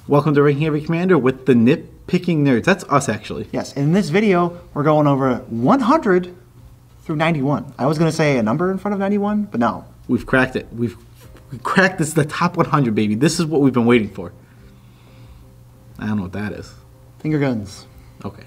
Welcome to Ranking Every Commander with the Nitpicking Nerds. That's us, actually. Yes, in this video, we're going over 100 through 91. I was going to say a number in front of 91, but no. We've cracked it. We've cracked this. The top 100, baby. This is what we've been waiting for. I don't know what that is. Finger guns. Okay.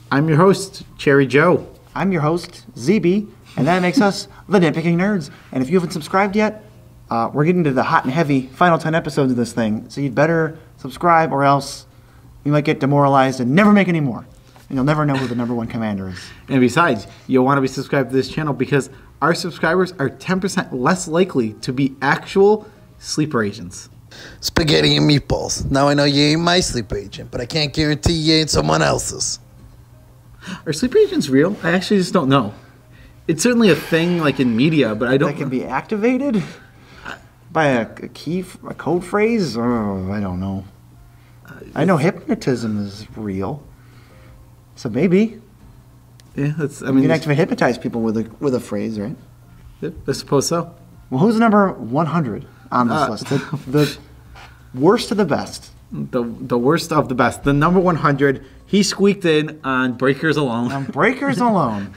I'm your host, Cherry Joe. I'm your host, ZB, and that makes us the Nitpicking Nerds. And if you haven't subscribed yet, we're getting to the hot and heavy final 10 episodes of this thing, so you'd better subscribe or else you might get demoralized and never make any more. And you'll never know who the #1 commander is. And besides, you'll want to be subscribed to this channel because our subscribers are 10% less likely to be actual sleeper agents. Spaghetti and meatballs. Now I know you ain't my sleeper agent, but I can't guarantee you ain't someone else's. Are sleeper agents real? I actually just don't know. It's certainly a thing, like in media, but I don't. That can be activated by a code phrase? Oh, I don't know. I know hypnotism is real, so maybe. Yeah, that's. I You mean, can actually hypnotize people with a phrase, right? I suppose so. Well, who's number 100 on this list? The worst of the best. The worst of the best. The number 100. He squeaked in on Breakers Alone. On Breakers Alone.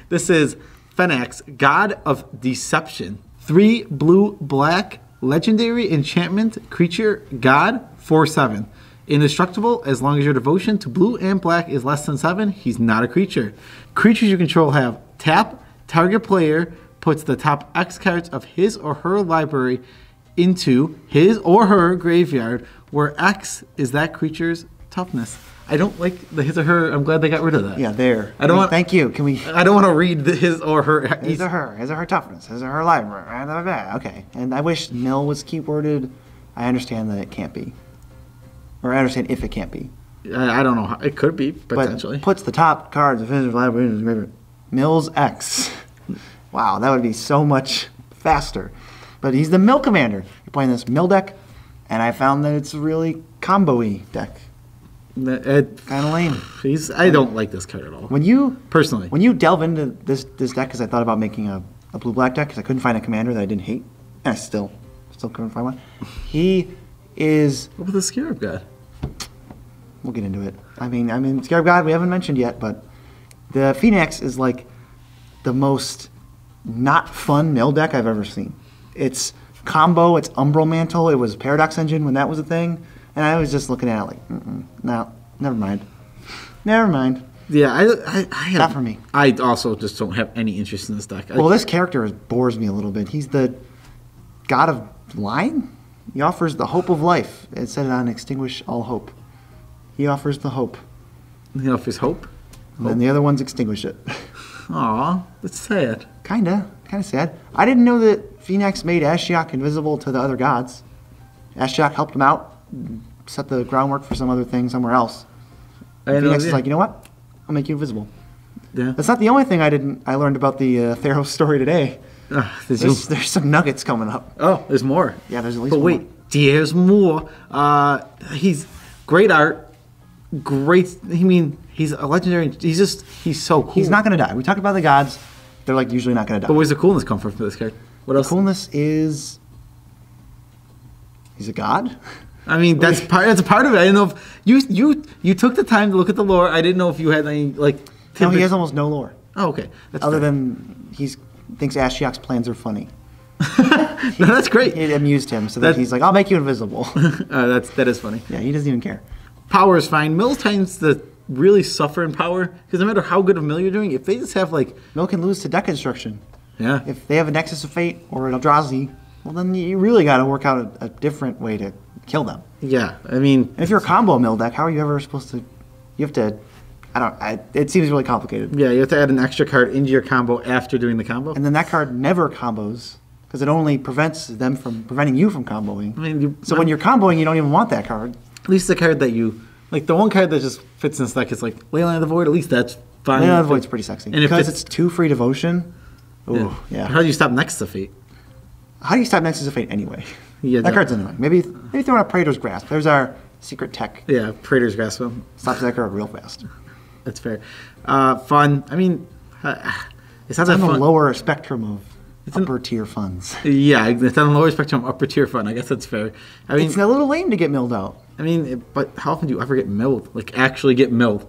This is Phenax, God of Deception. 3 blue, black, legendary enchantment creature, God, 4/7. Indestructible as long as your devotion to blue and black is less than 7. He's not a creature. Creatures you control have tap, target player puts the top X cards of his or her library into his or her graveyard, where X is that creature's toughness. I don't like the his or her. I'm glad they got rid of that. Yeah, there. I don't want. Thank you. Can we? I don't want to read his or her. His or her toughness, his or her library. Okay. And I wish nil was keyworded. I understand that it can't be, or I understand if it can't be. I don't know how it could be potentially. But puts the top cards of his or her library in his graveyard. Mills X. Wow, that would be so much faster. But he's the Mill Commander. You're playing this Mill deck, and I found that it's a really combo-y deck. Kind of lame. I don't like this card at all. When you delve into this deck, because I thought about making a blue-black deck, because I couldn't find a commander that I didn't hate, and I still couldn't find one. He is. What about the Scarab God? We'll get into it. I mean, Scarab God we haven't mentioned yet, but the Phenax is like the most not fun mill deck I've ever seen. It's combo. It's Umbral Mantle. It was Paradox Engine when that was a thing. And I was just looking at it like, no, never mind. Never mind. Yeah, I have, not for me. I also just don't have any interest in this deck. Well, this character bores me a little bit. He's the god of lying. He offers the hope of life. It said it on Extinguish All Hope. He offers the hope. He offers hope? And then the other ones extinguish it. Aw, that's sad. Kinda sad. I didn't know that Phenax made Ashiok invisible to the other gods. Ashiok helped him out. Set the groundwork for some other thing somewhere else. Phenax is like, you know what? I'll make you invisible. Yeah. That's not the only thing I learned about the Theros story today. There's some nuggets coming up. Oh, there's more. Yeah, there's at least one. But wait, there's more. He's great art. Great. I mean, he's a legendary. He's so cool. He's not going to die. We talked about the gods. They're like usually not going to die. But where's the coolness come from for this card? What else? The coolness is he's a god. I mean, that's a part of it. I didn't know if you took the time to look at the lore. I didn't know if you had any like. No, he has almost no lore. Oh, okay. That's other than he thinks Ashiok's plans are funny. No, that's great. It amused him, so that he's like, "I'll make you invisible." That is funny. Yeah, he doesn't even care. Power is fine. Mill tends to really suffer in power because no matter how good of mill you're doing, if they just have like Mill can lose to deck construction. Yeah. If they have a Nexus of Fate or an Eldrazi, well then you really got to work out a different way to kill them. Yeah, I mean, and if you're a combo mill deck, how are you ever supposed to? You have to. It seems really complicated. Yeah, you have to add an extra card into your combo after doing the combo. And then that card never combos because it only prevents them from preventing you from comboing. I mean, so when you're comboing, you don't even want that card. At least the card that you like, the one card that just fits in this deck is like Leyline of the Void. At least that's fine. Leyline of the Void's pretty sexy. And because it's 2 free devotion. Ooh, yeah. How do you stop Nexus of Fate? How do you stop Nexus of Fate anyway? Yeah, that card's annoying. Maybe throw out Praetor's Grasp. There's our secret tech. Yeah, Praetor's Grasp. Stops that card real fast. That's fair. Fun. I mean, It's not It's that on the fun. lower spectrum of upper tier funds. Yeah, it's on the lower spectrum, upper tier fun. I guess that's fair. I mean, It's a little lame to get milled out. but how often do you ever get milled? Like actually get milled?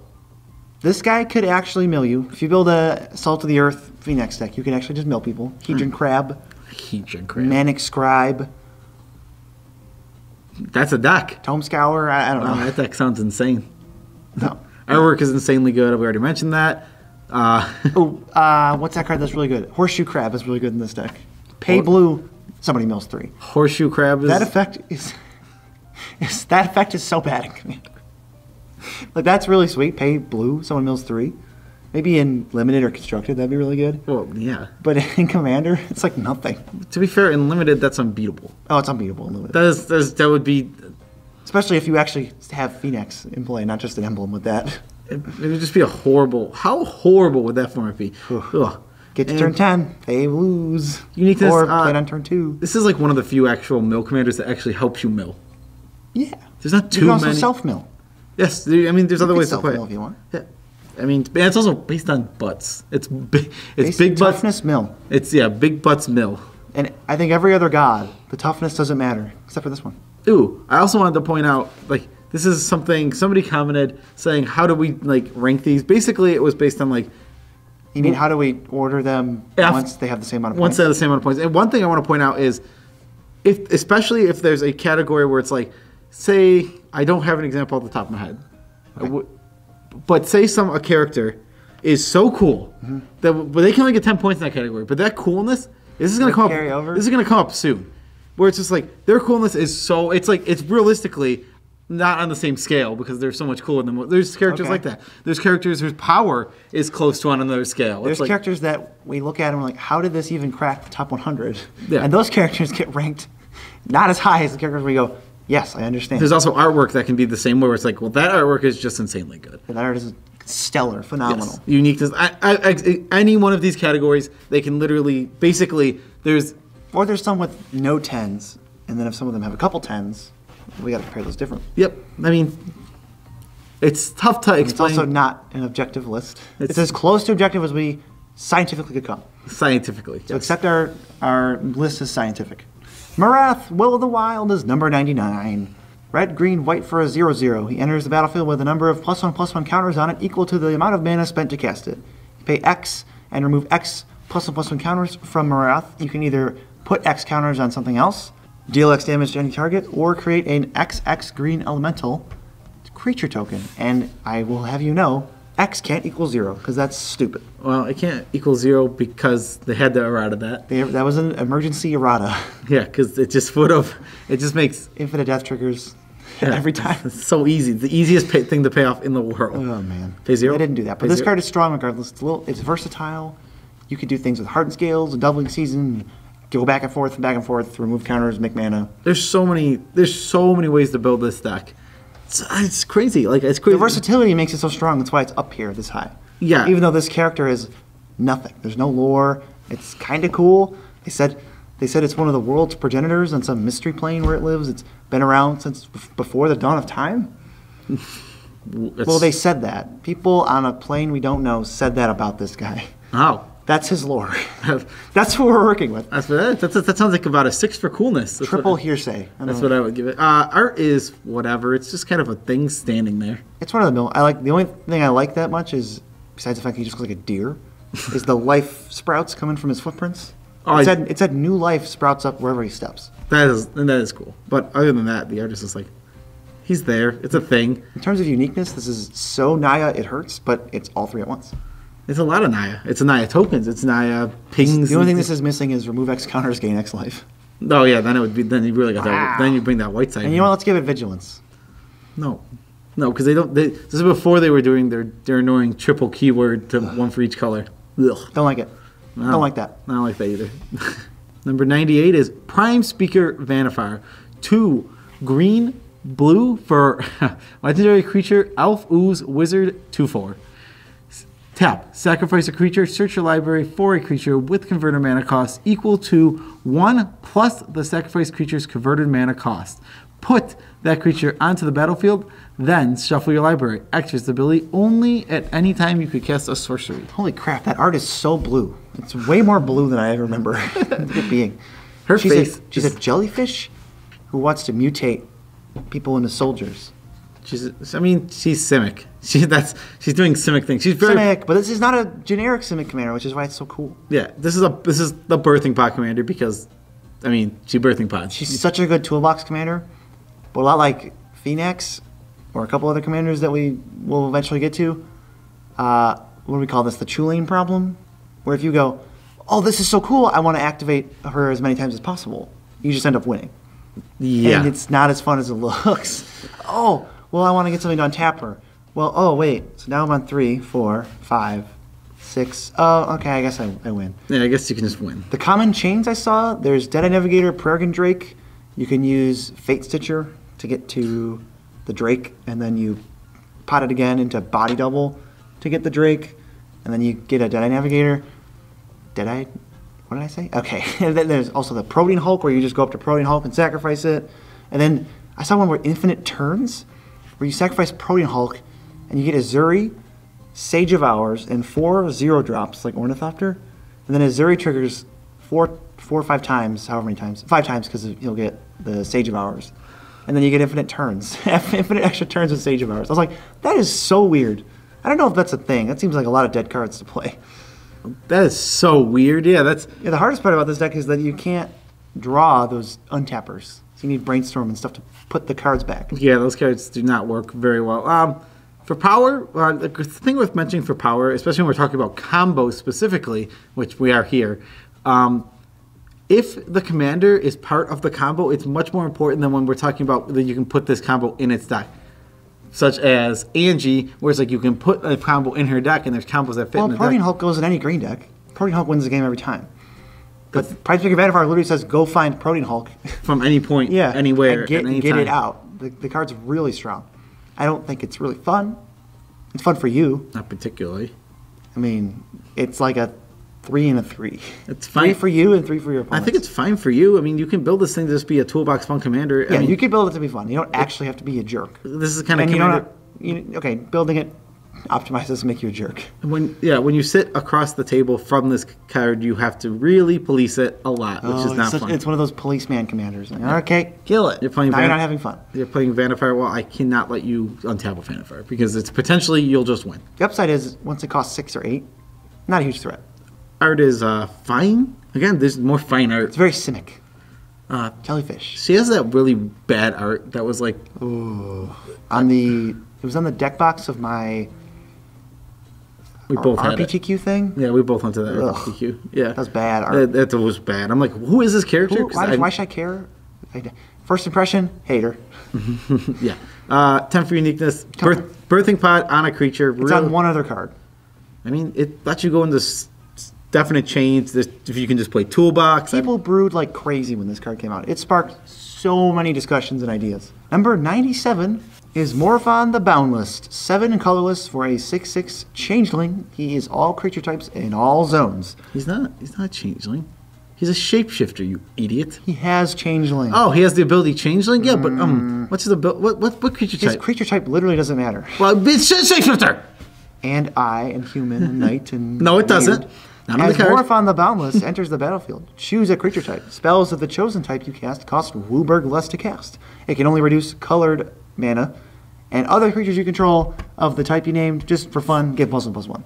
This guy could actually mill you. If you build a Salt of the Earth Phoenix deck, you can actually just mill people. Hedron Crab, Hedron Crab. Manic Scribe, That's a deck. Tome Scour. I don't Wow, know. that deck sounds insane. No. Artwork is insanely good. We already mentioned that. What's that card that's really good? Horseshoe Crab is really good in this deck. Pay blue, somebody mills 3. Horseshoe Crab is That effect is so bad in Commander. Like that's really sweet. Pay blue, someone mills 3. Maybe in limited or constructed, that'd be really good. well, yeah. But in Commander, it's like nothing. To be fair, in limited, that's unbeatable. Oh, it's unbeatable in limited. That would be. Especially if you actually have Phoenix in play, not just an emblem with that. It would just be a horrible. How horrible would that format be? Ugh. Get to And turn 10, they lose. Uniqueness, Or play it on turn 2. This is like one of the few actual mill commanders that actually helps you mill. Yeah. There's not You too can also many. self-mill. Yes, there's other You ways can to play self-mill it. if you want. Yeah. And it's also based on butts. It's big. It's Basic big butts. toughness mill. It's big butts mill. And I think every other god, the toughness doesn't matter, except for this one. Ooh, I also wanted to point out, like, this is something somebody commented saying, how do we like rank these? Basically, it was based on like You mean, how do we order them once they have the same amount of once points? they have the same amount of points. And one thing I want to point out is, especially if there's a category where it's like, say, I don't have an example off the top of my head, but say a character is so cool that but they can only get 10 points in that category. But that coolness, this is going to come carry up. over? This is going to come up soon, where it's just like their coolness is so. It's like it's realistically not on the same scale because they're so much cooler than there's characters Okay. like that. There's characters whose power is close to on another scale. There's It's like, characters that we look at and we're like, how did this even crack the top 100? Yeah. And those characters get ranked not as high as the characters we go, yes, I understand. There's also artwork that can be the same way where it's like, well, that artwork is just insanely good. And that art is stellar, phenomenal. Yes. Uniqueness. Any one of these categories, they can literally, basically, there's. Or there's some with no 10s, and then if some of them have a couple 10s, we got to compare those different. Yep. I mean, it's tough to It's explain also not an objective list. It's- It's as close to objective as we scientifically could come. scientifically. So accept our list as scientific. Marath, Will of the Wild is number 99. Red, green, white for a 0/0. He enters the battlefield with a number of +1/+1 counters on it equal to the amount of mana spent to cast it. You pay X and remove X +1/+1 counters from Marath. You can either put X counters on something else, deal X damage to any target, or create an XX green elemental creature token. And I will have you know, X can't equal 0, because that's stupid. Well, it can't equal 0 because they had to errata that. That was an emergency errata. Yeah, because it just would have. It just makes. Infinite death triggers Yeah, every time. It's so easy. The easiest thing to pay off in the world. Oh man, Pay 0? They didn't do that, but Pay this 0? card is strong regardless. It's versatile. You can do things with hardened scales, a doubling season, go back and forth, remove counters, make mana. There's so many ways to build this deck. It's crazy. Like it's crazy. The versatility makes it so strong. That's why it's up here this high. Yeah. Even though this character is nothing. There's no lore. It's kind of cool. They said it's one of the world's progenitors on some mystery plane where it lives. It's been around since before the dawn of time. Well, they said that. People on a plane we don't know said that about this guy. Oh. That's his lore. That's what we're working with. That sounds like about a 6 for coolness. That's Triple what, hearsay. That's what I would give it. Art is whatever. It's just kind of a thing standing there. It's one of the mill. The only thing I like that much is, besides the fact he just looks like a deer, is the life sprouts coming from his footprints. Oh, It said new life sprouts up wherever he steps. That is cool. But other than that, the artist is like, he's there. It's a thing. In terms of uniqueness, this is so Naya it hurts, but it's all three at once. It's a lot of Naya. It's a Naya tokens. It's Naya pings. The only thing this is missing is remove X counters, gain X life. Oh yeah, then it would be. Then you really got that. Then you bring that white side. And you know what? Let's give it vigilance. No, because they don't. This is before they were doing their annoying triple keyword to one for each color. Ugh. Don't like it. No, Don't like that. I don't like that either. Number 98 is Prime Speaker Vanifier. 2 green, blue for legendary creature Elf Ooze Wizard 2/4. Tap. Sacrifice a creature. Search your library for a creature with converted mana cost equal to 1 plus the sacrificed creature's converted mana cost. Put that creature onto the battlefield, then shuffle your library. Activate this ability only at any time you could cast a sorcery. Holy crap, that art is so blue. It's way more blue than I ever remember it being. She's She's a jellyfish who wants to mutate people into soldiers. She's Simic. She's doing Simic things. She's very Simic, but this is not a generic Simic commander, which is why it's so cool. Yeah. This is the birthing pod commander because, she birthing pods. She's such a good toolbox commander, but a lot like Phoenix or a couple other commanders that we will eventually get to. What do we call this? The Chulane problem, where if you go, oh, this is so cool, I want to activate her as many times as possible, you just end up winning. Yeah. And it's not as fun as it looks. Oh, well, I want to get something to untap her. Well, oh, wait. So now I'm on 3, 4, 5, 6. Oh, okay, I guess I win. Yeah, I guess you can just win. The common chains I saw, there's Deadeye Navigator, Peregrine Drake. You can use Fate Stitcher to get to the Drake, and then you pot it again into Body Double to get the Drake, and then you get a Deadeye Navigator. Deadeye? What did I say? Okay. And then there's also the Protean Hulk, where you just go up to Protean Hulk and sacrifice it. And then I saw one where Infinite Turns, where you sacrifice Protean Hulk, and you get Azuri, Sage of Hours, and 4 0-drops, like Ornithopter. And then Azuri triggers 4 or 5 times, however many times. 5 times, because you'll get the Sage of Hours. And then you get Infinite Turns. Infinite extra turns with Sage of Hours. I was like, that is so weird. I don't know if that's a thing. That seems like a lot of dead cards to play. That is so weird. Yeah, the hardest part about this deck is that you can't draw those untappers. So you need Brainstorm and stuff to put the cards back. Yeah, those cards do not work very well. For power, the thing worth mentioning for power, especially when we're talking about combos specifically, which we are here, if the commander is part of the combo, it's much more important than when we're talking about that you can put this combo in its deck. Such as Angie, where it's like you can put a combo in her deck and there's combos that fit in the Protean deck. Hulk goes in any green deck. Protean Hulk wins the game every time. But Prize Picker Vanifar literally says, go find Protean Hulk. From any point, anywhere, and get, at any get time. it out. The card's really strong. I don't think it's really fun. It's fun for you. Not particularly. It's like a 3 and a 3. It's fine. 3 for you and 3 for your opponent. I think it's fine for you. You can build this thing to just be a toolbox fun commander. Yeah, you can build it to be fun. You don't actually have to be a jerk. This is kind of And commander. Building it optimized doesn't make you a jerk. When you sit across the table from this card, you have to really police it a lot, which is not fun. It's one of those policeman commanders. Okay, kill it. You're playing now you're not having fun. You're playing Vanifire. Well, I cannot let you untap a Vanifire because it's potentially you'll just win. The upside is once it costs 6 or 8, not a huge threat. Art is fine. Again, there's more fine art. It's very Simic. Jellyfish. She has that really bad art that was like It was on the deck box of my we both had it. RPTQ thing. Yeah, we both went to that Ugh. RPTQ. Yeah, That was bad art. That was bad. I'm like, who is this character? Why should I care? First impression, hater. Yeah. 10 for uniqueness. Birthing pod on a creature. It's on one other card. It lets you go into definite chains. If you can just play toolbox. People brewed like crazy when this card came out. It sparked so many discussions and ideas. Number 97 is Morphon the Boundless. 7 and colorless for a 6/6 changeling. He is all creature types in all zones. He's not a changeling. He's a shapeshifter, you idiot. He has changeling. Oh, he has the ability changeling? Yeah, but what's his ability? What creature His type? creature type literally doesn't matter. Well, it's shapeshifter. And human, and knight, and No, it doesn't. weird. Not on As the card. Morphon the Boundless enters the battlefield, choose a creature type. Spells of the chosen type you cast cost Wooburg less to cast. It can only reduce colored mana, and other creatures you control of the type you named, just for fun, give +1/+1.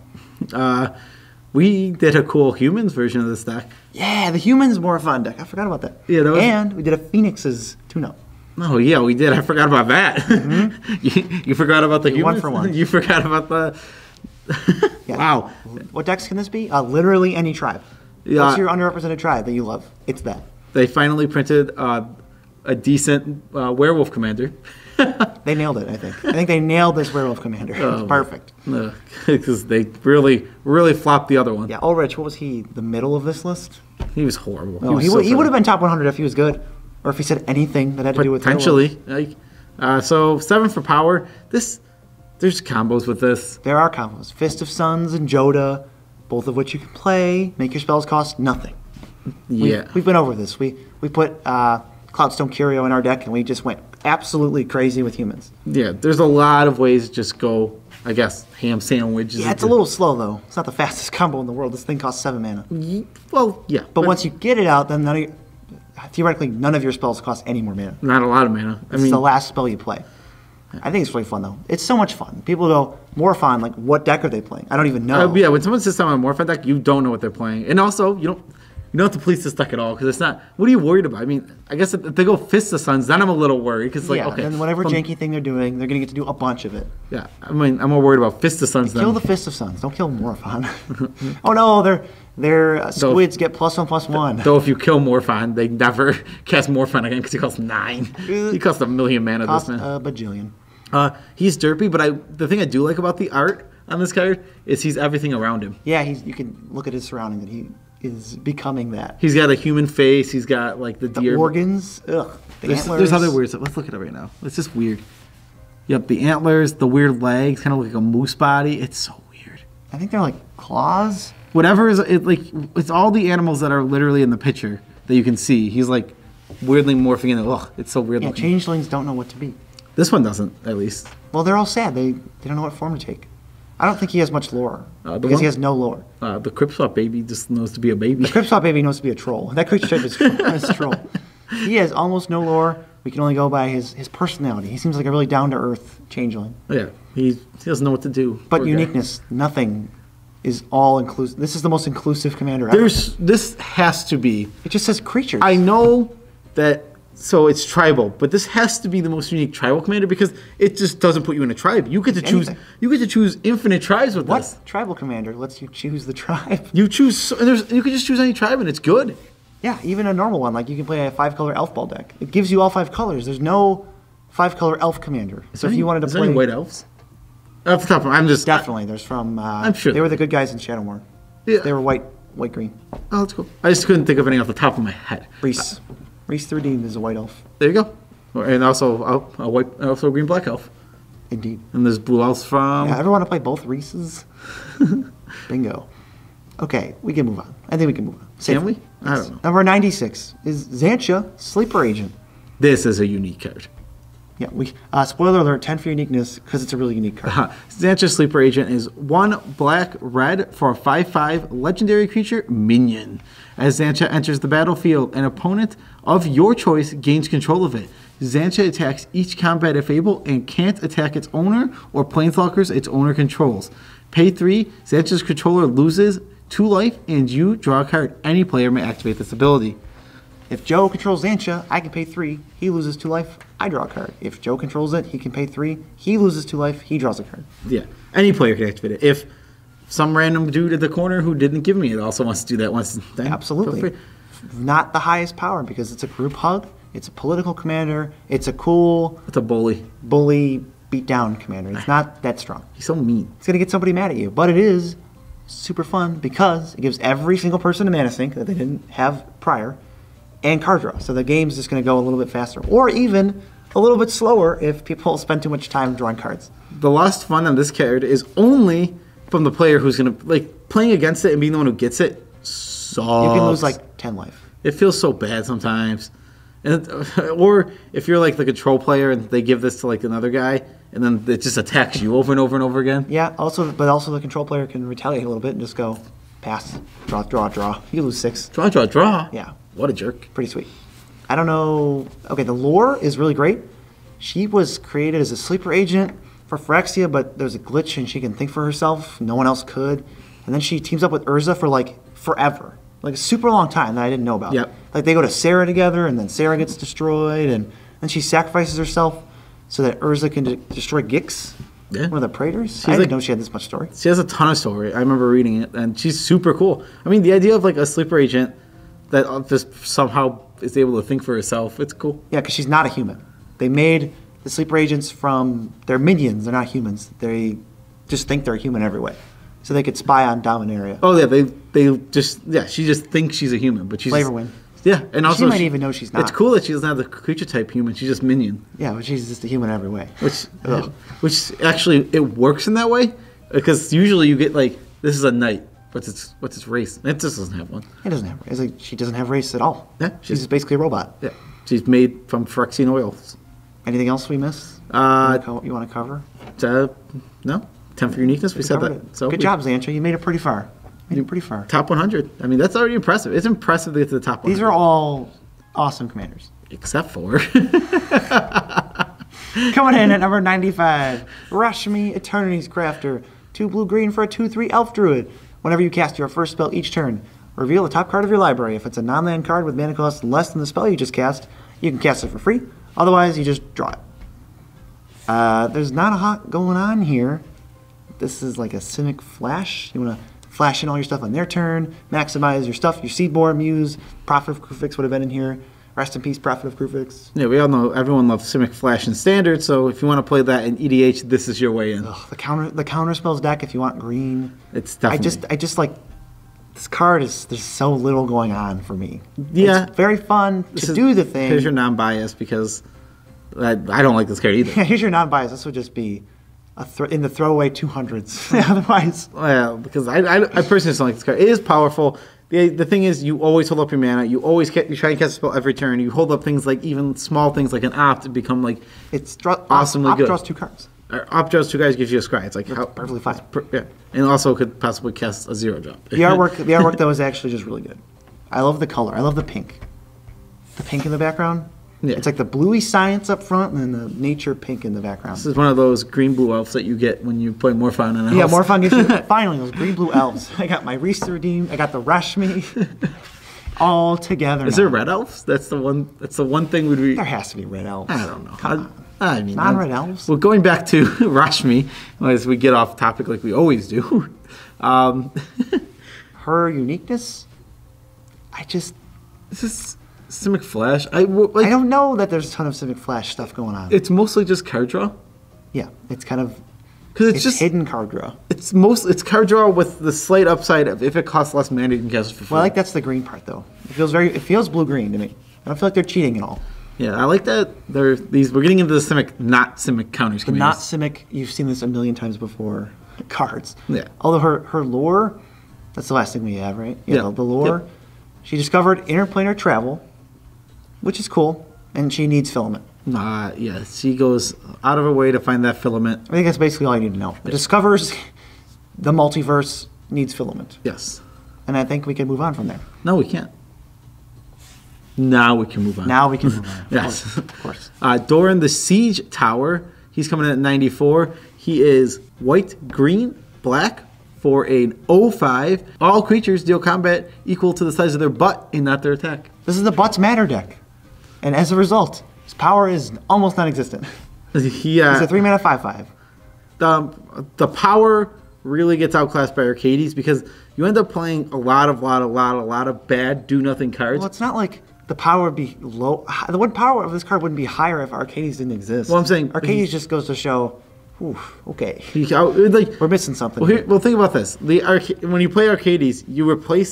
We did a cool humans version of this deck. Yeah, the humans Morphon deck. I forgot about that. Yeah, that was- And we did a Phoenix's tune-up. Oh, yeah, we did. I forgot about that. you forgot about the humans? 1 for 1. You forgot about the... Yeah. Wow. What decks can this be? Literally any tribe. Yeah. What's your underrepresented tribe that you love? It's that. They finally printed a decent werewolf commander. They nailed it, I think. I think they nailed this werewolf commander. It's perfect. Because they really, really flopped the other one. Yeah, Ulrich, what was he? The middle of this list? He was horrible. Oh, he would have been top 100 if he was good, or if he said anything that had to do with potentially. So 7 for power. There's combos with this. There are combos. Fist of Suns and Joda, both of which you can play. Make your spells cost nothing. Yeah. We've been over this. We put Cloudstone Curio in our deck, and we just went absolutely crazy with humans. Yeah, there's a lot of ways to just go, I guess, ham sandwich. Yeah, it's a little slow, though. It's not the fastest combo in the world. This thing costs 7 mana. Well, yeah. But once you get it out, then theoretically, none of your spells cost any more mana. Not a lot of mana. It's the last spell you play. I think it's really fun, though. It's so much fun. People go, Morphon, like, what deck are they playing? I don't even know. Yeah, when someone sits down on a Morphine deck, you don't know what they're playing. And also, you don't have to police this deck at all, because it's not... What are you worried about? I mean, I guess if they go Fist of Suns, then I'm a little worried, because, like, okay... and whatever janky thing they're doing, they're going to get to do a bunch of it. Yeah, I mean, I'm more worried about Fist of Suns Kill the Fist of Suns. Don't kill Morphon. Oh, no, their squids get +1/+1. Though if you kill Morphine, they never cast Morphine again, because he costs 9. He costs 1 million mana, Cost this man. a bajillion. He's derpy, but the thing I do like about the art on this card is he's everything around him. Yeah, you can look at his surroundings, and he is becoming that. He's got a human face. He's got like the deer. Organs. Ugh. There's other words. Let's look at it right now. It's just weird. Yep, the antlers, the weird legs, kind of like a moose body. It's so weird. I think they're like claws. Whatever is it like? It's all the animals that are literally in the picture that you can see. He's like weirdly morphing into. Ugh, it's so weird. Yeah, looking. changelings don't know what to be. This one doesn't, at least. Well, they're all sad. They don't know what form to take. I don't think he has much lore because he has no lore. The Cryptswap baby just knows to be a baby. The Cryptswap baby knows to be a troll. That creature type is troll. He has almost no lore. We can only go by his personality. He seems like a really down-to-earth changeling. Yeah, he doesn't know what to do. But Poor uniqueness, nothing is all inclusive. This is the most inclusive commander ever. This has to be. It just says creatures. I know that. So it's tribal, but this has to be the most unique tribal commander because it just doesn't put you in a tribe. You get to choose. Anything. You get to choose infinite tribes with What this. tribal commander lets you choose the tribe? You choose, and you can just choose any tribe, and it's good. Yeah, even a normal one. Like you can play a 5-color elf ball deck. It gives you all 5 colors. There's no 5-color elf commander. So if you wanted to Is there play any white elves? Off the top of I'm just definitely. There's from. I'm sure they were the good guys in Shadowmoor. Yeah. They were white, green. Oh, that's cool. I just couldn't think of any off the top of my head. Reese the Redeemed is a white elf. There you go. And also a white, also a green black elf. Indeed. And there's blue elves from. Yeah, ever want to play both Reeses? Bingo. Okay, we can move on. I think we can move on. Can we? I don't know. Number 96 is Xantia, Sleeper Agent. This is a unique card. Yeah, spoiler alert, 10 for uniqueness, because it's a really unique card. Xantia Sleeper Agent is 1 black red for a 5/5 legendary creature minion. As Xantia enters the battlefield, an opponent of your choice gains control of it. Xantia attacks each combat if able and can't attack its owner or planeswalkers its owner controls. Pay 3, Xantia's controller loses 2 life and you draw a card. Any player may activate this ability. If Joe controls Xantia, I can pay 3. He loses 2 life. I draw a card. If Joe controls it, he can pay 3. He loses 2 life. He draws a card. Yeah, any player can activate it. If some random dude at the corner who didn't give me it also wants to do that once, then Absolutely. feel free. Not the highest power because it's a group hug. It's a political commander. It's a cool It's a bully. bully beatdown commander. It's not that strong. He's so mean. It's going to get somebody mad at you. But it is super fun because it gives every single person a mana sink that they didn't have prior and card draw. So the game's just going to go a little bit faster or even a little bit slower if people spend too much time drawing cards. The lost fun on this card is only from the player who's going to, like, playing against it and being the one who gets it sucks. You can lose like 10 life. It feels so bad sometimes. And or if you're like the control player and they give this to like another guy and then it just attacks you over and over and over again. Yeah, but also the control player can retaliate a little bit and just go pass, draw. You lose 6. Draw. Yeah. What a jerk. Pretty sweet. I don't know. Okay, the lore is really great. She was created as a sleeper agent for Phyrexia, but there's a glitch and she can think for herself. No one else could. And then she teams up with Urza for like forever. Like a super long time that I didn't know about. Yep. Like they go to Sarah together and then Sarah gets destroyed and then she sacrifices herself so that Urza can destroy Gix, Yeah. one of the Praetors. I like- didn't know she had this much story. She has a ton of story. I remember reading it and she's super cool. I mean, the idea of like a sleeper agent that just somehow is able to think for herself, it's cool. Yeah, because she's not a human. They made the sleeper agents from, they're minions, they're not humans. They just think they're human every way. So they could spy on Dominaria. Oh yeah, they just she just thinks she's a human, but she's Flavor win. Yeah, and also She might even know she's not. It's cool that she doesn't have the creature type human. She's just minion, Yeah, but she's just a human every way. which actually it works in that way because usually you get like this is a knight. What's its race? It just doesn't have one. It doesn't have, it's like she doesn't have race at all. Yeah, She's just basically a robot. Yeah. She's made from Phyrexian oils. Anything else we missed? You want to cover? No, 10 for uniqueness. We said that. Covered it. So Good job, Xantra. You made it pretty far. Top 100. I mean, that's already impressive. It's impressive to get to the top 100. These are all awesome commanders. Except for... Coming in at number 95, Rashmi, Eternity's Crafter. 2 blue-green for a 2/3 elf druid. Whenever you cast your first spell each turn, reveal the top card of your library. If it's a non-land card with mana cost less than the spell you just cast, you can cast it for free. Otherwise, you just draw it. There's not a lot going on here. This is like a Simic Flash. You want to flash in all your stuff on their turn, maximize your stuff, your Seedborn, Muse, Prophet of Kruphix would have been in here. Rest in peace, Prophet of Kruphix. Yeah, we all know everyone loves Simic Flash in Standard, so if you want to play that in EDH, this is your way in. Ugh, the counter spells deck if you want green. It's definitely... I just like... This card is... There's so little going on for me. Yeah. It's very fun to do the thing. Here's your non-bias, because I don't like this card either. Yeah, here's your non-bias. This would just be in the throwaway 200s. Otherwise... Well, because I personally just don't like this card. It is powerful. The thing is, you always hold up your mana. You try and cast a spell every turn. You hold up things like even small things like an Opt to become like awesomely good. Opt draws 2 cards. Opt draws 2 guys gives you a scry. It's like perfectly fine. Yeah, and also could possibly cast a 0-drop. The artwork though is actually just really good. I love the color. I love the pink. The pink in the background. Yeah. It's like the bluey science up front and then the nature pink in the background. This is one of those green-blue elves that you get when you play Morphon in a house. Yeah, Morphon gives you, finally, those green-blue elves. I got my Reese to redeem. I got the Rashmi. All together Is there red elves? That's the one thing would be... There has to be red elves. I don't know. Come on. I mean... Non-red elves? Well, going back to Rashmi, as we get off topic like we always do. Her uniqueness? This is... Simic Flash. I don't know that there's a ton of Simic Flash stuff going on. It's mostly just card draw. Yeah, it's kind of because it's just hidden card draw. It's card draw with the slight upside of if it costs less mana, you can cast it for free. Well, I like that's the green part though. It feels blue green to me. I don't feel like they're cheating at all. Yeah, I like that. We're getting into the Simic, not Simic counters. The not Simic. You've seen this a million times before. Cards. Yeah. Although her lore, that's the last thing we have, right? Yeah. The lore. Yep. She discovered interplanar travel, which is cool, and she needs filament. Yeah, she goes out of her way to find that filament. I think that's basically all you need to know. It discovers the multiverse needs filament. Yes. And I think we can move on from there. No, we can't. Now we can move on. Now we can move on. Yes. Of course. Doran the Siege Tower. He's coming in at 94. He is white, green, black for an 0/5. All creatures deal combat equal to the size of their butt and not their attack. This is the Butts Matter deck. And as a result, his power is almost non-existent. He's a 3-mana 5/5. The power really gets outclassed by Arcades because you end up playing a lot of bad do-nothing cards. Well, it's not like the power would be low. The power of this card wouldn't be higher if Arcades didn't exist. Well, I'm saying... Arcades just goes to show... Oof, okay. We're missing something. Well, think about this. When you play Arcades, you play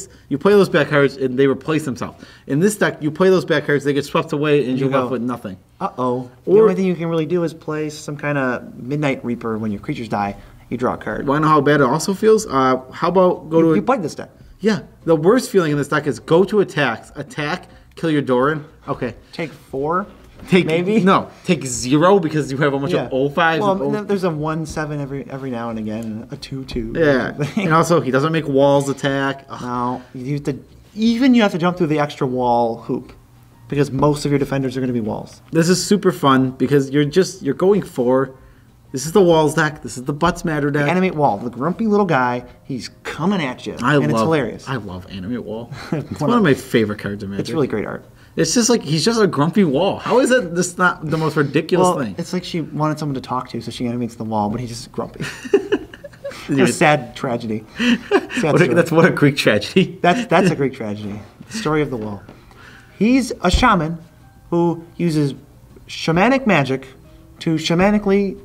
those back cards and they replace themselves. In this deck, you play those back cards, they get swept away, and you're left with nothing. Uh-oh. The only thing you can really do is play some kind of Midnight Reaper when your creatures die. You draw a card. Want to know how bad it also feels? How about You played this deck. Yeah. The worst feeling in this deck is go to attack, kill your Doran. Okay. Take 4. Maybe? No. Take 0 because you have a bunch of 0/5s. Well, there's a 1/7 every now and again, and a 2/2. Yeah. And also, he doesn't make walls attack. No. You have to jump through the extra wall hoop because most of your defenders are going to be walls. This is super fun because you're going for... This is the walls deck. This is the Butts Matter deck. Animate Wall, the grumpy little guy. He's coming at you, it's hilarious. I love Animate Wall. It's one of my favorite cards in Magic. It's really great art. It's just like he's just a grumpy wall. How is that? This not the most ridiculous thing? It's like she wanted someone to talk to, so she animates the wall, but he's just grumpy. It's a sad tragedy. That's what a Greek tragedy. That's a Greek tragedy. The story of the wall. He's a shaman who uses shamanic magic to shamanically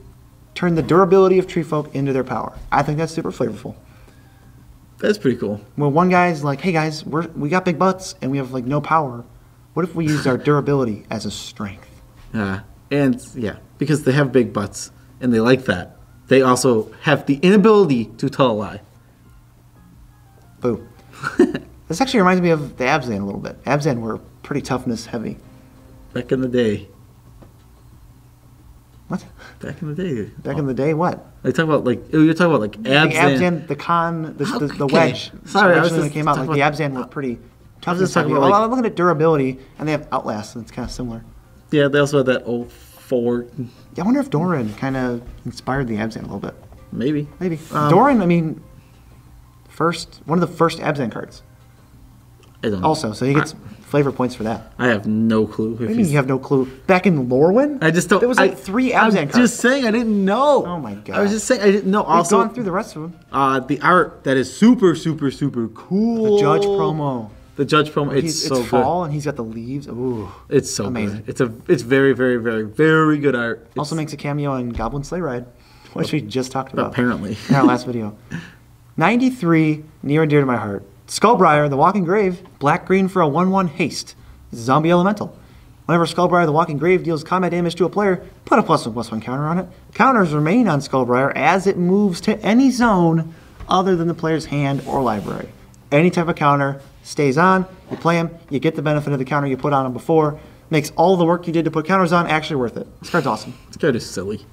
turn the durability of tree folk into their power. I think that's super flavorful. That's pretty cool. Well, one guy's like, hey guys, we got big butts and we have like no power. What if we used our durability as a strength? Because they have big butts and they like that. They also have the inability to tell a lie. Boo. This actually reminds me of the Abzan a little bit. Abzan were pretty toughness heavy. Back in the day. What? Back in the day. Back in the day, what? You're talking about like Abzan. The Abzan, the Okay. wedge. Sorry, I was Originally when just it came out, like talking the about- Abzan were pretty I tough. was just talking about, like- I'm looking at durability, and they have Outlast, and it's kind of similar. Yeah, they also had that 04. Yeah, I wonder if Doran kind of inspired the Abzan a little bit. Maybe. Maybe. Doran, I mean, one of the first Abzan cards. I don't know. Also, so he gets flavor points for that. I have no clue. If Maybe he's- you have no clue. Back in Lorwyn, I just don't. There was like 3 Abzan I'm cards. just saying, I didn't know. Oh my God. I was just saying, I didn't know. We've Also, gone through the rest of them. the art that is super, super, super cool. The Judge promo. The Judge promo. It's so It's good. fall, and he's got the leaves. Ooh. It's so Amazing. good. It's very, very, very, very good art. It's, Also makes a cameo in Goblin Sleigh Ride, which we just talked about. apparently. In our last video. 93, near and dear to my heart. Skullbriar, the Walking Grave, black-green for a 1/1 haste. Zombie elemental. Whenever Skullbriar, the Walking Grave, deals combat damage to a player, put a +1/+1 counter on it. Counters remain on Skullbriar as it moves to any zone other than the player's hand or library. Any type of counter stays on, you play him, you get the benefit of the counter you put on him before, makes all the work you did to put counters on actually worth it. This card's awesome. This card is silly.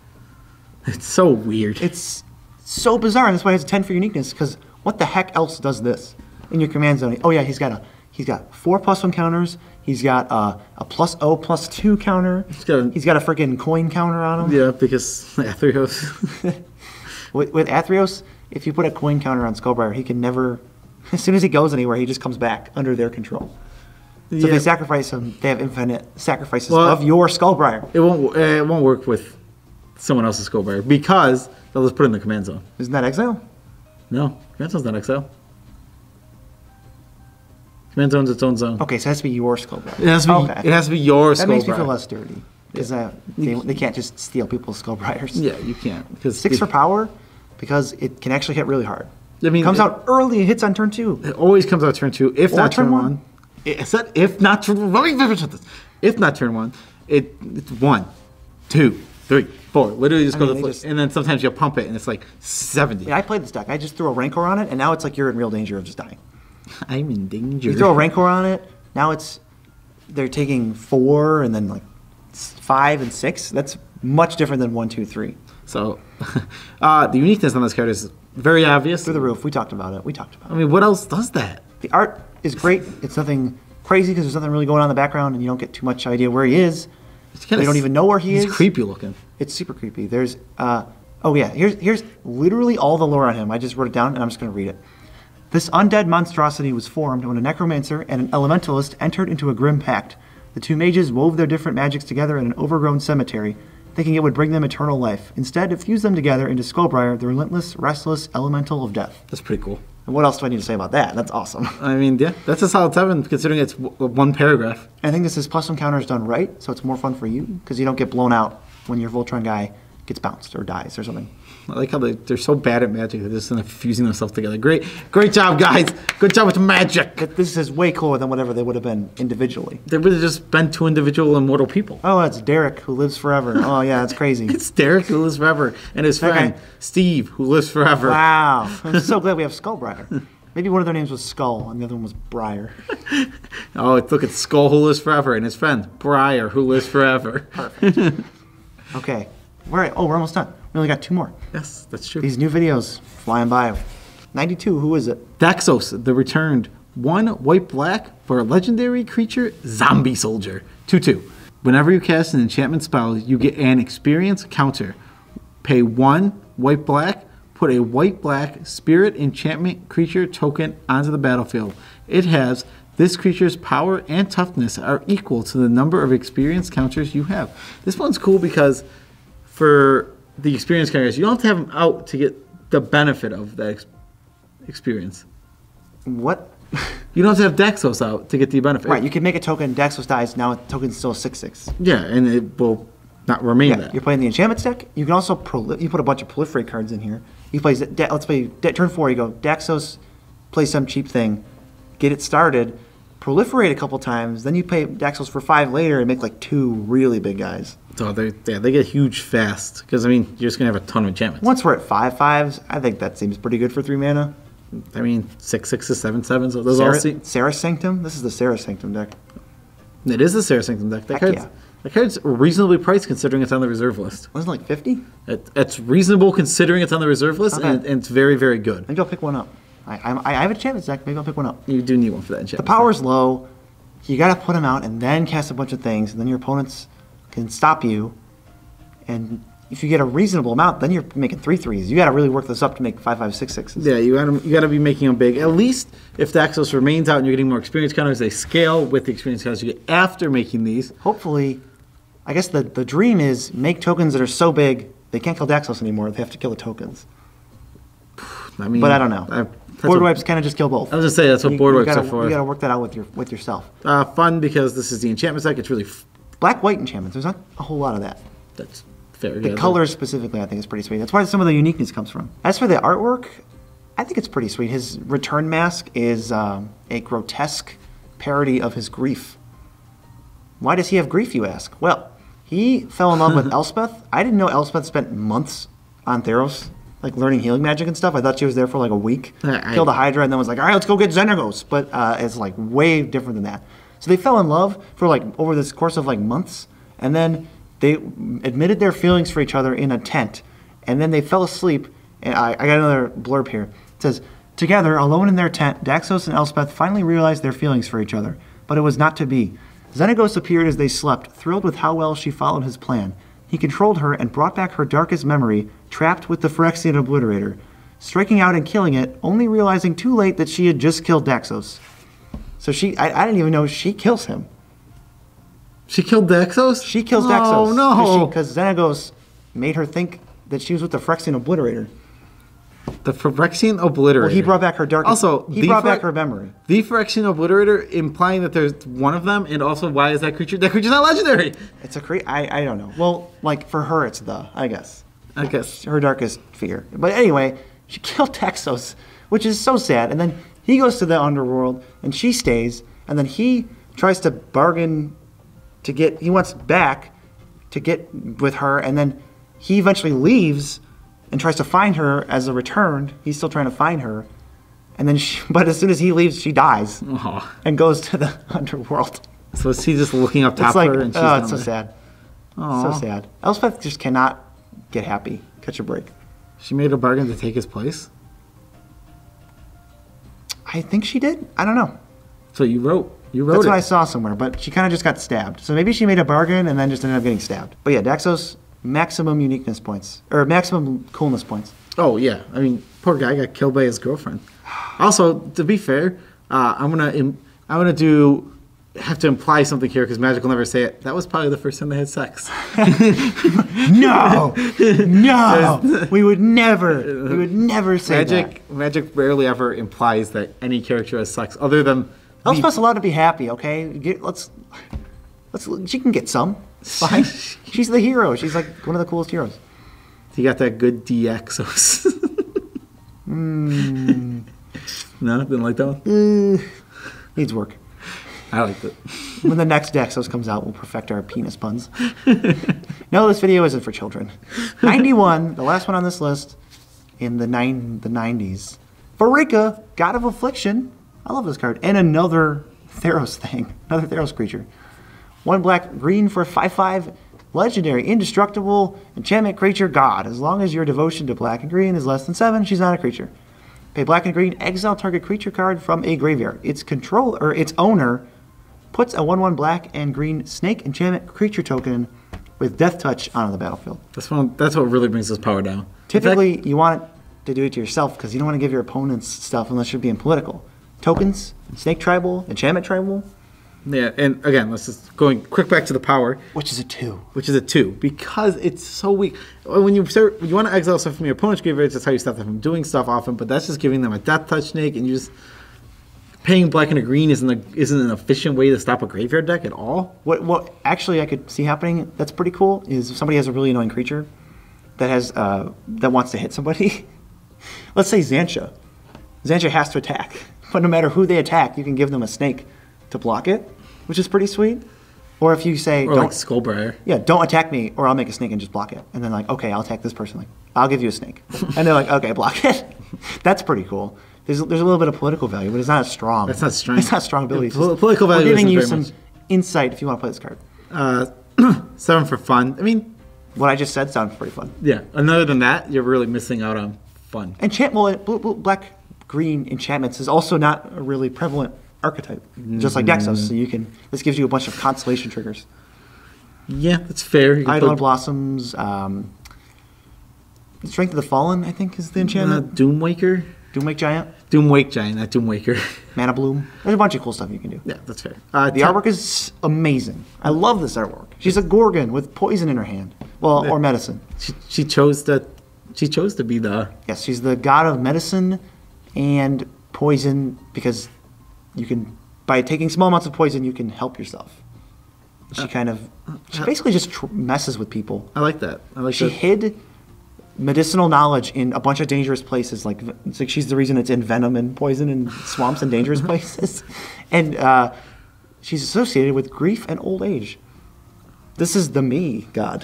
It's so weird. It's so bizarre, and that's why it has a 10 for uniqueness, because what the heck else does this in your command zone? Oh yeah, he's got 4 +1 counters. He's got a +0/+2 counter. He's got a freaking coin counter on him. Yeah, because Athreos. With Athreos, if you put a coin counter on Skullbriar, he can never. As soon as he goes anywhere, he just comes back under their control. So if Yeah. they sacrifice him, they have infinite sacrifices Well, of your Skullbriar. It won't work with someone else's Skullbriar because they'll just put it in the command zone. Isn't that exile? No, command zone's not exile. Command zone's its own zone. Okay, so it has to be your Skullbriar. It has to be. Okay. It has to be your That makes me feel Skullbriar. less dirty. Because they can't just steal people's Skullbriars. Yeah, you can't because 6 for power, because it can actually hit really hard. I mean, comes out early, it hits on turn 2. It always comes out turn 2, if Or not turn turn 1. one. It said if not turn 1. If not turn 1, it's 1, 2, 3, 4. Literally just I go mean, to they the flip, just- and then sometimes you'll pump it, and it's like 70. Yeah, I played this deck. I just threw a Rancor on it, and now it's like you're in real danger of just dying. I'm in danger. You throw a Rancor on it, now they're taking 4 and then like 5 and 6. That's much different than 1, 2, 3. So, the uniqueness on this card is very obvious. Through the roof. We talked about it. I mean, what else does that? The art is great. It's nothing crazy because there's nothing really going on in the background, and you don't get too much idea where he is. It's kinda You don't even know where he is. He's creepy looking. It's super creepy. There's, oh yeah, here's literally all the lore on him. I just wrote it down, and I'm just going to read it. This undead monstrosity was formed when a necromancer and an elementalist entered into a grim pact. The two mages wove their different magics together in an overgrown cemetery, thinking it would bring them eternal life. Instead, it fused them together into Skullbriar, the relentless, restless elemental of death. That's pretty cool. And what else do I need to say about that? That's awesome. I mean, yeah, that's a solid 7 considering it's one paragraph. I think this is +1 counters done right, so it's more fun for you, because you don't get blown out when your Voltron guy gets bounced or dies or something. I like how they're so bad at magic. They're just fusing themselves together. Great job, guys. Good job with the magic. But this is way cooler than whatever they would have been individually. They would have just been 2 individual immortal people. Oh, it's Derek who lives forever. Oh, yeah, that's crazy. It's Derek who lives forever, and his friend Okay. Steve who lives forever. Wow. I'm so glad we have Skullbriar. Maybe one of their names was Skull and the other one was Briar. Oh, look at Skull who lives forever, and his friend Briar who lives forever. Okay. We're almost done. We only got 2 more. Yes, that's true. These new videos flying by. 92, who is it? Daxos, the returned 1 white-black for a legendary creature, Zombie Soldier. 2/2. Whenever you cast an enchantment spell, you get an experience counter. Pay 1 white-black, put a white-black spirit enchantment creature token onto the battlefield. It has this creature's power and toughness are equal to the number of experience counters you have. This one's cool because for the experience counters, you don't have to have them out to get the benefit of that experience. What? You don't have to have Daxos out to get the benefit. Right, you can make a token, Daxos dies, now a token's still 6/6. Yeah, and it will not remain Yeah, that. you're playing the enchantment deck. You can also you put a bunch of proliferate cards in here. You play let's play turn 4. You go Daxos, play some cheap thing, get it started, proliferate a couple times. Then you pay Daxos for 5 later and make like 2 really big guys. So they get huge fast because I mean you're just gonna have a ton of enchantments. Once we're at 5/5s, I think that seems pretty good for 3 mana. I mean 6/6s, 7/7s. So those all seem. Sarah Sanctum. This is the Sarah Sanctum deck. It is a Sarah Sanctum deck. Heck yeah. That card's reasonably priced considering it's on the reserve list. Wasn't it like 50? It's reasonable considering it's on the reserve list, Okay. and it's very, very good. Maybe I'll pick one up. I have a enchantment deck. Maybe I'll pick one up. You do need one for that The enchantment. power's low. You got to put them out and then cast a bunch of things, and then your opponents can stop you. And if you get a reasonable amount, then you're making 3/3s. You got to really work this up to make 5/5, 6/6s. Yeah, you gotta be making them big. At least if Daxos remains out and you're getting more experience counters, they scale with the experience counters you get after making these. Hopefully, I guess the dream is make tokens that are so big they can't kill Daxos anymore. They have to kill the tokens. I mean, But I don't know. that's Board what- wipes kind of just kill both. I was gonna say that's what board wipes are for. You got to work that out with yourself. Fun because this is the enchantment deck. It's really Black-white enchantments. There's not a whole lot of that. that's fair. The yeah, colors specifically, I think, is pretty sweet. That's where some of the uniqueness comes from. As for the artwork, I think it's pretty sweet. His return mask is a grotesque parody of his grief. Why does he have grief, you ask? Well, he fell in love with Elspeth. I didn't know Elspeth spent months on Theros, like learning healing magic and stuff. I thought she was there for like a week, killed a Hydra, and then was like, all right, let's go get Xenagos. But it's like way different than that. So they fell in love for like over this course of like months, and then they admitted their feelings for each other in a tent, and then they fell asleep. And I got another blurb here. It says, together, alone in their tent, Daxos and Elspeth finally realized their feelings for each other, but it was not to be. Xenagos appeared as they slept, thrilled with how well she followed his plan. He controlled her and brought back her darkest memory, trapped with the Phyrexian Obliterator, striking out and killing it, only realizing too late that she had just killed Daxos. So I didn't even know she kills him. She killed Daxos? She kills Oh, Daxos. no. Because Xenagos made her think that she was with the Phyrexian Obliterator. The Phyrexian Obliterator. Well, he brought back her darkest... Also, he brought back her memory. The Phyrexian Obliterator, implying that there's one of them, and also why is that creature? That creature's not legendary. It's a I don't know. Well, like for her, it's I guess. I guess. Her darkest fear. But anyway, she killed Daxos, which is so sad. And then he goes to the underworld, and she stays, and then he tries to bargain to get... He wants back to get with her, and then he eventually leaves and tries to find her as a return. He's still trying to find her. And then but as soon as he leaves, she dies Aw. and goes to the underworld. So is he just looking up top It's like, her and she's oh, down it's so there? sad. Aw. So sad. Elspeth just cannot get happy, catch a break. She made a bargain to take his place? I think she did. I don't know. So you wrote That's it. what I saw somewhere, but she kind of just got stabbed. So maybe she made a bargain and then just ended up getting stabbed. But yeah, Daxos, maximum uniqueness points. Or maximum coolness points. Oh yeah, I mean, poor guy got killed by his girlfriend. Also, to be fair, I'm gonna have to imply something here because Magic will never say it. That was probably the first time they had sex. No! No! We would never say that. Magic rarely ever implies that any character has sex, other than Elspeth's allowed to be happy, okay? She can get some. It's fine. She's the hero. She's like one of the coolest heroes. he got that good DXos. No, didn't like that one. Needs work. I liked it. When the next Daxos comes out, we'll perfect our penis puns. No, this video isn't for children. 91, the last one on this list, in the 90s. Varika, God of Affliction. I love this card. And another Theros thing. Another Theros creature. 1 black, green for 5/5. Legendary, indestructible, enchantment creature, God. As long as your devotion to black and green is less than 7, she's not a creature. Pay black and green, exile target creature card from a graveyard. Its owner puts a 1/1 black and green snake enchantment creature token with death touch onto the battlefield. That's what really brings this power down. Typically, you want to do it to yourself because you don't want to give your opponents stuff unless you're being political. Tokens, snake tribal, enchantment tribal. Yeah, and again, let's just going quick back to the power, Which is a 2. which is a 2, because it's so weak. When you want to exile stuff from your opponent's graveyards, that's how you stop them from doing stuff often, but that's just giving them a death touch snake, and you just paying black and a green isn't an efficient way to stop a graveyard deck at all. What actually I could see happening that's pretty cool is if somebody has a really annoying creature that has that wants to hit somebody. Let's say Xantcha. Xantcha has to attack, but no matter who they attack, you can give them a snake to block it, which is pretty sweet. Or if you say, Or like Skullbriar. yeah, don't attack me, or I'll make a snake and just block it. And then like, okay, I'll attack this person. Like, I'll give you a snake. And they're like, okay, block it. That's pretty cool. There's a little bit of political value, but it's not as strong. That's not strength. It's not strong ability. Political value We're giving isn't you very some much. insight if you want to play this card. 7 for fun. I mean, What I just said sounds pretty fun. yeah. And other than that, you're really missing out on fun. Black green enchantments is also not a really prevalent archetype, just like Nexus. So this gives you a bunch of constellation triggers. Yeah, that's fair. You can Eidolon put, Blossoms, Strength of the Fallen, I think, is the enchantment. Doomwaker. Doomwake Giant, Doomwake Giant, not Doomwaker. Mana Bloom. There's a bunch of cool stuff you can do. Yeah, that's fair. The artwork is amazing. I love this artwork. She's a Gorgon with poison in her hand. Well, or medicine. She chose to be the. Yes, she's the god of medicine and poison because you can, by taking small amounts of poison, you can help yourself. She basically just messes with people. I like that. I like She that. hid medicinal knowledge in a bunch of dangerous places. It's like she's the reason it's in venom and poison and swamps and dangerous places. And she's associated with grief and old age. This is the me god.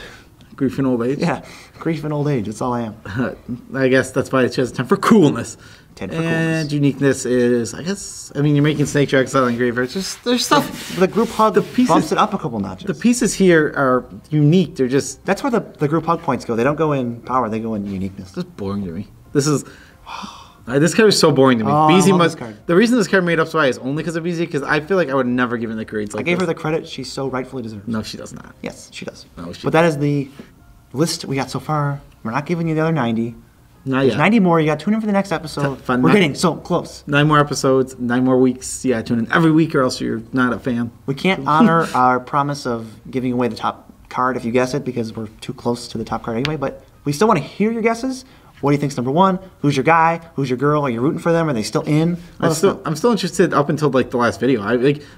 Grief and old age. Yeah, grief and old age. That's all I am. I guess that's why she has 10 for coolness. 10 for and coolness. Uniqueness is, you're making Snake Dragon Silent Graveyard. There's stuff. The group hug pieces- bumps it up a couple notches. The pieces here are unique. They're just That's where the group hug points go. They don't go in power. They go in uniqueness. boring to me. This is. This card is so boring to me. Oh, I BZ love must. this card. The reason this card made up so high is only because of BZ. Because I feel like I would never give him the grades. Like I gave her this. the credit she so rightfully deserves. No, she does not. Yes, she does. No, she But that is the list we got so far. We're not giving you the other 90. Not There's yet. 90 more. You got to tune in for the next episode. Fun. We're getting so close. 9 more episodes, 9 more weeks. Yeah, tune in every week, or else you're not a fan. We can't honor our promise of giving away the top card if you guess it because we're too close to the top card anyway. But we still want to hear your guesses. What do you think's number one? Who's your guy? Who's your girl? Are you rooting for them? Are they still in? Let us know. I'm still interested up until the last video.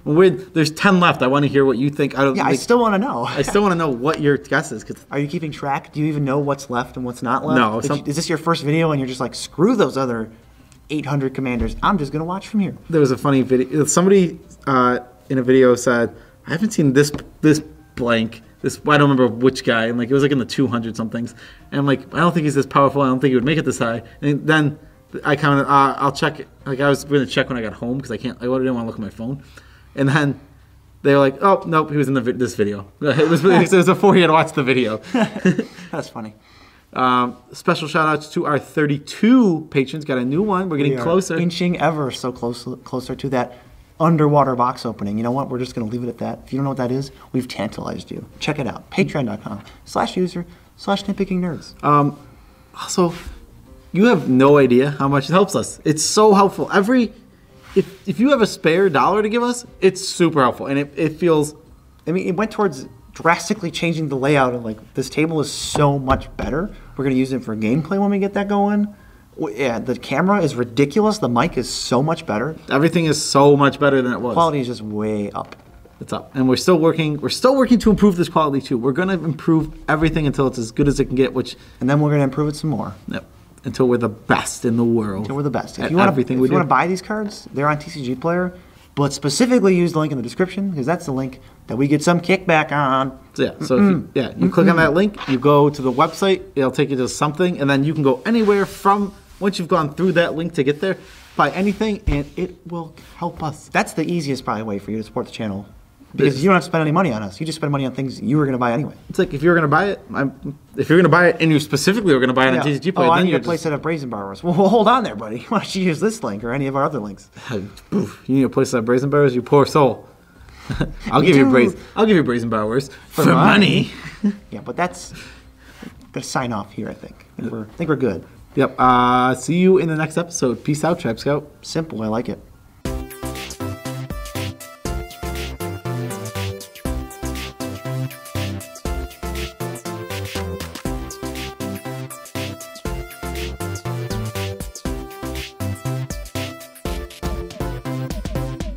There's 10 left. I want to hear what you think. I still want to know. I still want to know what your guess is. Cause Are you keeping track? Do you even know what's left and what's not left? No, Is this your first video and you're just like, screw those other 800 commanders. I'm just going to watch from here. there was a funny video. Somebody in a video said, "I haven't seen this blank. This I don't remember which guy." And it was in the 200 somethings. And I'm like, I don't think he's this powerful. I don't think he would make it this high. And then I commented, I'll check it. I was going to check when I got home because I didn't want to look at my phone. And then they were like, "Oh nope, he was in this video." It was before he had watched the video. That's funny. Special shout outs to our 32 patrons. Got a new one. We're getting We are closer. inching ever so closer to that underwater box opening. You know what? We're just going to leave it at that. If you don't know what that is, we've tantalized you. Check it out. Patreon.com/user/nitpickingnerds. Also, you have no idea how much it helps us. It's so helpful. If you have a spare $1 to give us, it's super helpful, and it feels. I mean, it went towards drastically changing the layout of this table is so much better. We're going to use it for gameplay when we get that going. Yeah, the camera is ridiculous. The mic is so much better. Everything is so much better than it was. Quality is just way up. It's up, and we're still working. We're still working to improve this quality too. We're going to improve everything until it's as good as it can get. And then we're going to improve it some more. Yep, until we're the best in the world. Until we're the best. At If you want everything to, we if you do. want to buy these cards, they're on TCG Player. But specifically use the link in the description because that's the link that we get some kickback on. So you click on that link, you go to the website, it'll take you to something, and then you can go anywhere from once you've gone through that link to get there, buy anything, and it will help us. That's the easiest probably way for you to support the channel because you don't have to spend any money on us. You just spend money on things you were going to buy anyway. It's like if you're gonna buy it, if you're gonna buy it, and you specifically were gonna buy it on TCG Play, Oh, I then need you're a place that have Brazen Borrowers. Well, hold on there, buddy. Why don't you use this link or any of our other links? you need a place that have Brazen Borrowers, you poor soul. I'll give you Brazen Borrowers for money. Yeah, but that's gonna sign off here. I think. I think we're good. Yep. See you in the next episode. Peace out, Tribe Scout. Simple. I like it.